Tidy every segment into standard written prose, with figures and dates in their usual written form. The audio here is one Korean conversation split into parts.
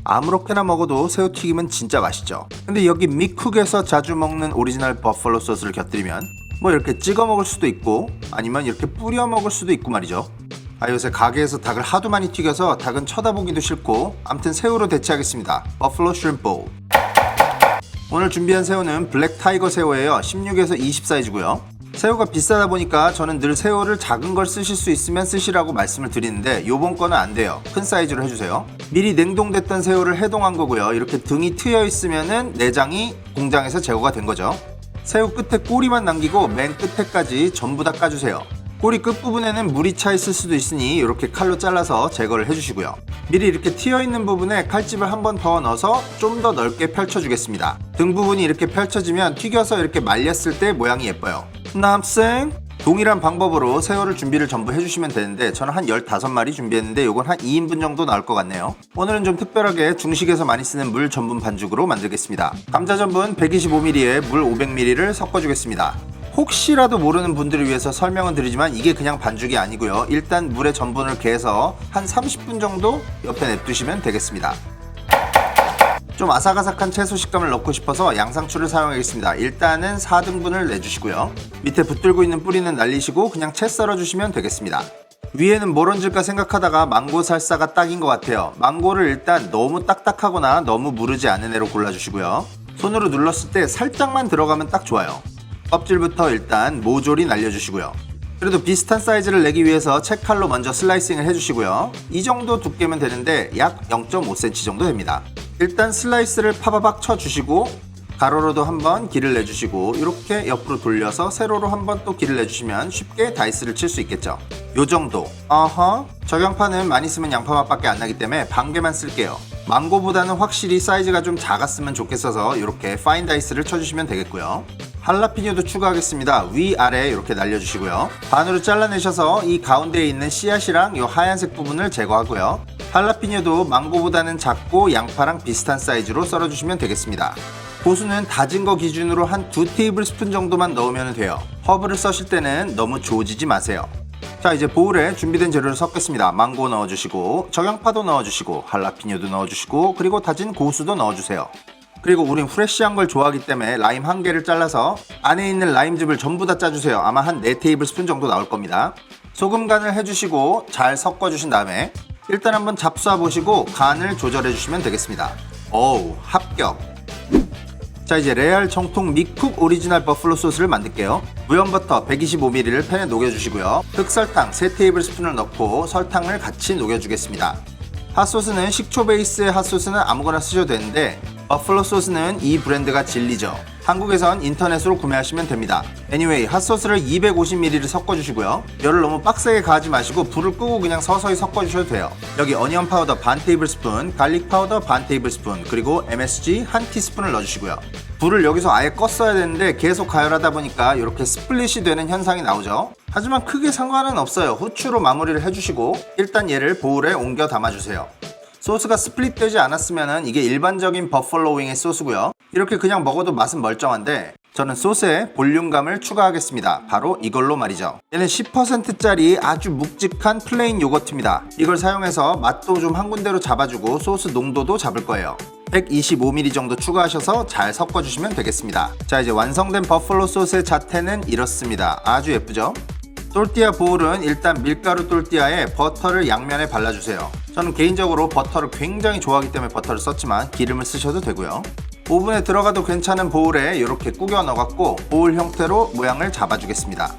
아무렇게나 먹어도 새우튀김은 진짜 맛있죠. 근데 여기 미쿡에서 자주 먹는 오리지널 버팔로 소스를 곁들이면 뭐 이렇게 찍어 먹을 수도 있고 아니면 이렇게 뿌려 먹을 수도 있고 말이죠. 요새 가게에서 닭을 하도 많이 튀겨서 닭은 쳐다보기도 싫고 암튼 새우로 대체하겠습니다. 버팔로 슈림프 볼. 오늘 준비한 새우는 블랙 타이거 새우예요. 16에서 20 사이즈고요. 새우가 비싸다 보니까 저는 늘 새우를 작은 걸 쓰실 수 있으면 쓰시라고 말씀을 드리는데 요번 거는 안 돼요. 큰 사이즈로 해주세요. 미리 냉동됐던 새우를 해동한 거고요. 이렇게 등이 트여 있으면은 내장이 공장에서 제거가 된 거죠. 새우 끝에 꼬리만 남기고 맨 끝에까지 전부 다 까주세요. 꼬리 끝부분에는 물이 차 있을 수도 있으니 이렇게 칼로 잘라서 제거를 해주시고요. 미리 이렇게 튀어있는 부분에 칼집을 한 번 더 넣어서 좀 더 넓게 펼쳐주겠습니다. 등 부분이 이렇게 펼쳐지면 튀겨서 이렇게 말렸을 때 모양이 예뻐요. 남생 동일한 방법으로 새우를 준비를 전부 해주시면 되는데 저는 한 15마리 준비했는데 요건 한 2인분 정도 나올 것 같네요. 오늘은 좀 특별하게 중식에서 많이 쓰는 물 전분 반죽으로 만들겠습니다. 감자 전분 125ml에 물 500ml를 섞어주겠습니다. 혹시라도 모르는 분들을 위해서 설명은 드리지만 이게 그냥 반죽이 아니고요. 일단 물에 전분을 개서 한 30분 정도 옆에 냅두시면 되겠습니다. 좀 아삭아삭한 채소 식감을 넣고 싶어서 양상추를 사용하겠습니다. 일단은 4등분을 내주시고요. 밑에 붙들고 있는 뿌리는 날리시고 그냥 채 썰어주시면 되겠습니다. 위에는 뭘 얹을까 생각하다가 망고 살사가 딱인 것 같아요. 망고를 일단 너무 딱딱하거나 너무 무르지 않은 애로 골라주시고요. 손으로 눌렀을 때 살짝만 들어가면 딱 좋아요. 껍질부터 일단 모조리 날려주시고요. 그래도 비슷한 사이즈를 내기 위해서 채칼로 먼저 슬라이싱을 해주시고요. 이 정도 두께면 되는데 약 0.5cm 정도 됩니다. 일단 슬라이스를 파바박 쳐주시고 가로로도 한번 길을 내주시고 이렇게 옆으로 돌려서 세로로 한번 또 길을 내주시면 쉽게 다이스를 칠 수 있겠죠. 요정도. 적양파는 많이 쓰면 양파 맛밖에 안 나기 때문에 반 개만 쓸게요. 망고보다는 확실히 사이즈가 좀 작았으면 좋겠어서 이렇게 파인 다이스를 쳐주시면 되겠고요. 할라피뇨도 추가하겠습니다. 위아래 이렇게 날려주시고요. 반으로 잘라내셔서 이 가운데에 있는 씨앗이랑 이 하얀색 부분을 제거하고요. 할라피뇨도 망고보다는 작고 양파랑 비슷한 사이즈로 썰어주시면 되겠습니다. 고수는 다진 거 기준으로 한 2테이블스푼 정도만 넣으면 돼요. 허브를 써실 때는 너무 조지지 마세요. 자, 이제 보울에 준비된 재료를 섞겠습니다. 망고 넣어주시고 적양파도 넣어주시고 할라피뇨도 넣어주시고 그리고 다진 고수도 넣어주세요. 그리고 우린 프레쉬한 걸 좋아하기 때문에 라임 1개를 잘라서 안에 있는 라임즙을 전부 다 짜주세요. 아마 한 4테이블스푼 정도 나올 겁니다. 소금 간을 해주시고 잘 섞어주신 다음에 일단 한번 잡숴 보시고 간을 조절해 주시면 되겠습니다. 어우, 합격! 자, 이제 레알 정통 미쿡 오리지널 버플로 소스를 만들게요. 무염버터 125ml를 팬에 녹여주시고요. 흑설탕 3테이블스푼을 넣고 설탕을 같이 녹여주겠습니다. 핫소스는 식초 베이스의 핫소스는 아무거나 쓰셔도 되는데 버플로 소스는 이 브랜드가 진리죠. 한국에선 인터넷으로 구매하시면 됩니다. anyway, 핫소스를 250ml를 섞어주시고요. 열을 너무 빡세게 가하지 마시고 불을 끄고 그냥 서서히 섞어주셔도 돼요. 여기 어니언 파우더 반 테이블스푼, 갈릭 파우더 반 테이블스푼, 그리고 MSG 한 티스푼을 넣어주시고요. 불을 여기서 아예 껐어야 되는데 계속 가열하다 보니까 이렇게 스플릿이 되는 현상이 나오죠. 하지만 크게 상관은 없어요. 후추로 마무리를 해주시고 일단 얘를 보울에 옮겨 담아주세요. 소스가 스플릿 되지 않았으면 이게 일반적인 버팔로 윙의 소스고요. 이렇게 그냥 먹어도 맛은 멀쩡한데 저는 소스에 볼륨감을 추가하겠습니다. 바로 이걸로 말이죠. 얘는 10%짜리 아주 묵직한 플레인 요거트입니다. 이걸 사용해서 맛도 좀 한 군데로 잡아주고 소스 농도도 잡을 거예요. 125ml 정도 추가하셔서 잘 섞어주시면 되겠습니다. 자, 이제 완성된 버팔로 소스의 자태는 이렇습니다. 아주 예쁘죠? 또르띠아 보울은 일단 밀가루 또르띠아에 버터를 양면에 발라주세요. 저는 개인적으로 버터를 굉장히 좋아하기 때문에 버터를 썼지만 기름을 쓰셔도 되고요. 오븐에 들어가도 괜찮은 보울에 이렇게 꾸겨 넣어갖고 보울 형태로 모양을 잡아주겠습니다.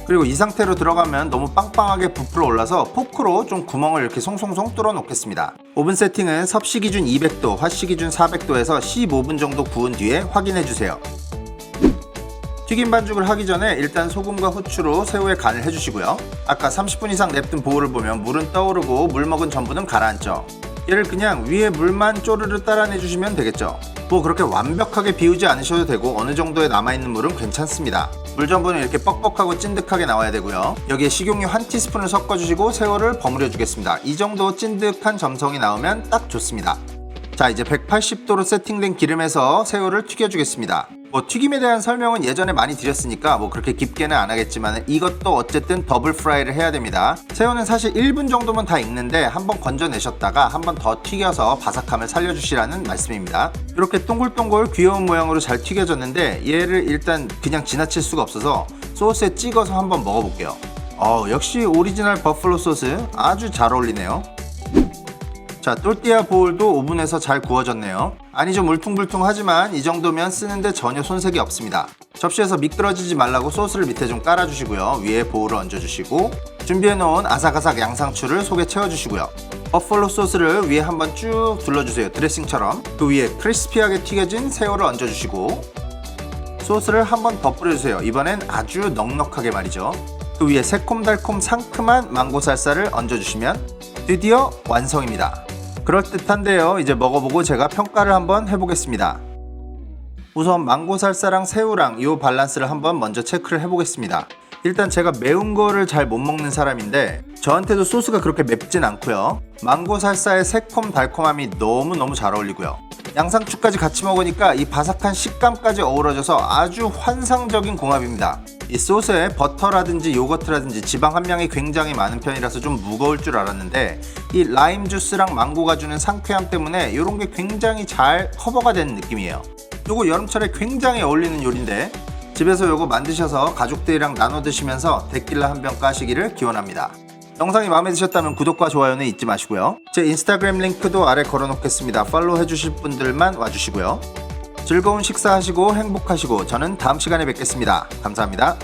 그리고 이 상태로 들어가면 너무 빵빵하게 부풀어 올라서 포크로 좀 구멍을 이렇게 송송송 뚫어 놓겠습니다. 오븐 세팅은 섭씨 기준 200도, 화씨 기준 400도에서 15분 정도 구운 뒤에 확인해주세요. 튀김 반죽을 하기 전에 일단 소금과 후추로 새우에 간을 해주시고요. 아까 30분 이상 냅둔 보울을 보면 물은 떠오르고 물 먹은 전분은 가라앉죠. 얘를 그냥 위에 물만 쪼르르 따라내주시면 되겠죠. 뭐 그렇게 완벽하게 비우지 않으셔도 되고 어느 정도의 남아있는 물은 괜찮습니다. 물 전분은 이렇게 뻑뻑하고 찐득하게 나와야 되고요. 여기에 식용유 한 티스푼을 섞어주시고 새우를 버무려 주겠습니다. 이 정도 찐득한 점성이 나오면 딱 좋습니다. 자, 이제 180도로 세팅된 기름에서 새우를 튀겨주겠습니다. 뭐 튀김에 대한 설명은 예전에 많이 드렸으니까 뭐 그렇게 깊게는 안 하겠지만 이것도 어쨌든 더블 프라이를 해야 됩니다. 새우는 사실 1분 정도면 다 익는데 한번 건져내셨다가 한번 더 튀겨서 바삭함을 살려주시라는 말씀입니다. 이렇게 동글동글 귀여운 모양으로 잘 튀겨졌는데 얘를 일단 그냥 지나칠 수가 없어서 소스에 찍어서 한번 먹어볼게요. 역시 오리지널 버플로 소스 아주 잘 어울리네요. 자, 또르띠아 보울도 오븐에서 잘 구워졌네요. 아니 좀 울퉁불퉁하지만 이 정도면 쓰는데 전혀 손색이 없습니다. 접시에서 미끄러지지 말라고 소스를 밑에 좀 깔아주시고요. 위에 보울을 얹어주시고 준비해놓은 아삭아삭 양상추를 속에 채워주시고요. 버플로 소스를 위에 한번 쭉 둘러주세요. 드레싱처럼. 그 위에 크리스피하게 튀겨진 새우를 얹어주시고 소스를 한번 더 뿌려주세요. 이번엔 아주 넉넉하게 말이죠. 그 위에 새콤달콤 상큼한 망고 살사를 얹어주시면 드디어 완성입니다. 그럴듯한데요. 이제 먹어보고 제가 평가를 한번 해보겠습니다. 우선 망고 살사랑 새우랑 이 밸런스를 한번 먼저 체크를 해보겠습니다. 일단 제가 매운 거를 잘 못 먹는 사람인데 저한테도 소스가 그렇게 맵진 않고요. 망고 살사의 새콤 달콤함이 너무너무 잘 어울리고요. 양상추까지 같이 먹으니까 이 바삭한 식감까지 어우러져서 아주 환상적인 궁합입니다. 이 소스에 버터라든지 요거트라든지 지방 함량이 굉장히 많은 편이라서 좀 무거울 줄 알았는데 이 라임 주스랑 망고가 주는 상쾌함 때문에 이런 게 굉장히 잘 커버가 되는 느낌이에요. 요거 여름철에 굉장히 어울리는 요리인데 집에서 요거 만드셔서 가족들이랑 나눠 드시면서 데킬라 한 병 까시기를 기원합니다. 영상이 마음에 드셨다면 구독과 좋아요는 잊지 마시고요. 제 인스타그램 링크도 아래 걸어놓겠습니다. 팔로우 해주실 분들만 와주시고요. 즐거운 식사하시고 행복하시고 저는 다음 시간에 뵙겠습니다. 감사합니다.